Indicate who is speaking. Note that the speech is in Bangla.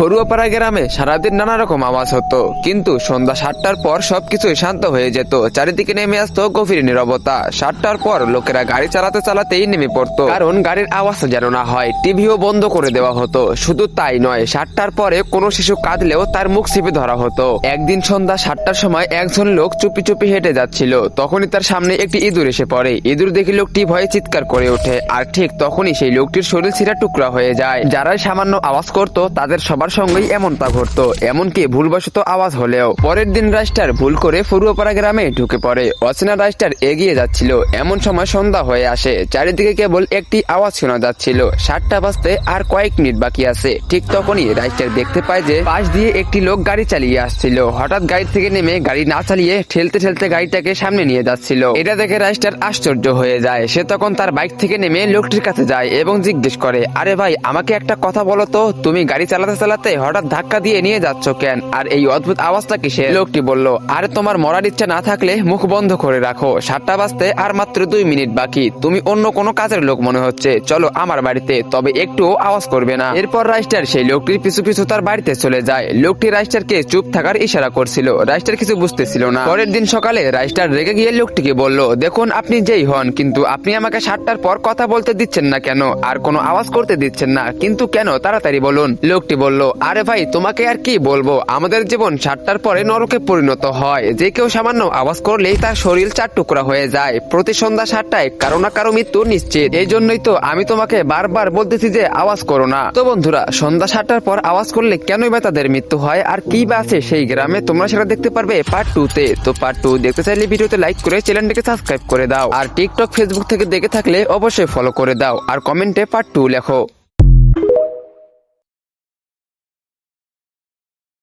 Speaker 1: ফরুয়াপাড়া গ্রামে সারাদিন নানা রকম আওয়াজ হতো, কিন্তু সন্ধ্যা 7টার পর সবকিছুই শান্ত হয়ে যেত। চারিদিকে নেমে আসতো গভীর নীরবতা। 7টার পর লোকেরা গাড়ি চালাতে চালাতেই নেমে পড়তো, কারণ গাড়ির আওয়াজ যেন না হয়। টিভিও বন্ধ করে দেওয়া হতো। শুধু তাই নয়, 7টার পরে কোনো শিশু কাঁদলেও তার মুখ চেপে ধরা হতো। একদিন সন্ধ্যা 7টার সময় একজন লোক চুপি চুপি হেঁটে যাচ্ছিল। তখনই তার সামনে একটি ইঁদুর এসে পড়ে। ইঁদুর দেখে লোকটি ভয়ে চিৎকার করে ওঠে, আর ঠিক তখনই সেই লোকটির শরীর ছিঁড়া টুকরা হয়ে যায়। যারাই সামান্য আওয়াজ করতো তাদের সবার সঙ্গেই এমনটা ঘটতো, এমনকি ভুলবশত আওয়াজ হলেও। পরের দিন রাইস্টার ভুল করে ফরুয়াপাড়া গ্রামে ঢুকে পড়ে। অচেনা রাইস্টার এগিয়ে যাচ্ছিল, এমন সময় সন্ধ্যা হয়ে আসে। চারিদিকে কেবল একটি আওয়াজ শোনা যাচ্ছিল, 7টা বাজতে আর কয়েক মিনিট বাকি আছে। ঠিক তখনই রাইস্টার দেখতে পায় যে পাশ দিয়ে একটি লোক গাড়ি চালিয়ে আসছিল। হঠাৎ গাড়ি থেকে নেমে গাড়ি না চালিয়ে ঠেলতে ঠেলতে গাড়িটাকে সামনে নিয়ে যাচ্ছিল। এটা দেখে রাইস্টার আশ্চর্য হয়ে যায়। সে তখন তার বাইক থেকে নেমে লোকটির কাছে যায় এবং জিজ্ঞেস করে, আরে ভাই, আমাকে একটা কথা বলো তো, তুমি গাড়ি চালাতে চালাতে হঠাৎ ধাক্কা দিয়ে নিয়ে যাচ্ছ কেন? আর এই অদ্ভুত আওয়াজটা কিসের? লোকটি বলল, আরে তোমার মরার ইচ্ছা না থাকলে মুখ বন্ধ করে রাখো। 7টা বাজতে আর মাত্র 2 মিনিট বাকি। তুমি অন্য কোনো কাজের লোক মনে হচ্ছে। চলো আমার বাড়িতে, তবে একটুও আওয়াজ করবে না। এরপর রাইস্টার সেই লোকটির পিছু পিছু তার বাড়িতে চলে যায়। লোকটি রাইস্টারকে চুপ থাকার ইশারা করছিল। রাইস্টার কিছু বুঝতেছিল না। পরের দিন সকালে রাইস্টার রেগে গিয়ে লোকটিকে বলল, দেখুন, আপনি যেই হন, কিন্তু আপনি আমাকে 7টার পর কথা বলতে দিচ্ছেন না কেন? আর কোনো আওয়াজ করতে দিচ্ছেন না, কিন্তু কেন? তাড়াতাড়ি বলুন। লোকটি বলল, আরে ভাই, তোমাকে আর কি বলবো, আমাদের জীবন 7টার পরে নরকে পরিণত হয়। যে কেউ সামান্য আওয়াজ করলেই তার শরীর 4 টুকরা হয়ে যায়। প্রতি সন্ধ্যা 7টায় কারো না কারো মৃত্যু নিশ্চিত। এই জন্যই তো আমি তোমাকে বারবার বলতেছি যে আওয়াজ করো না। তো বন্ধুরা, সন্ধ্যা 7টার পর আওয়াজ করলে কেনই বা তাদের মৃত্যু হয়, আর কি বা আছে সেই গ্রামে, তোমরা সেটা দেখতে পারবে পার্ট 2-তে। তো পার্ট 2 দেখতে চাইলে ভিডিওতে লাইক করে চ্যানেলটিকে সাবস্ক্রাইব করে দাও। আর টিকটক, ফেসবুক থেকে দেখে থাকলে অবশ্যই ফলো করে দাও, আর কমেন্টে পার্ট 2 লেখো।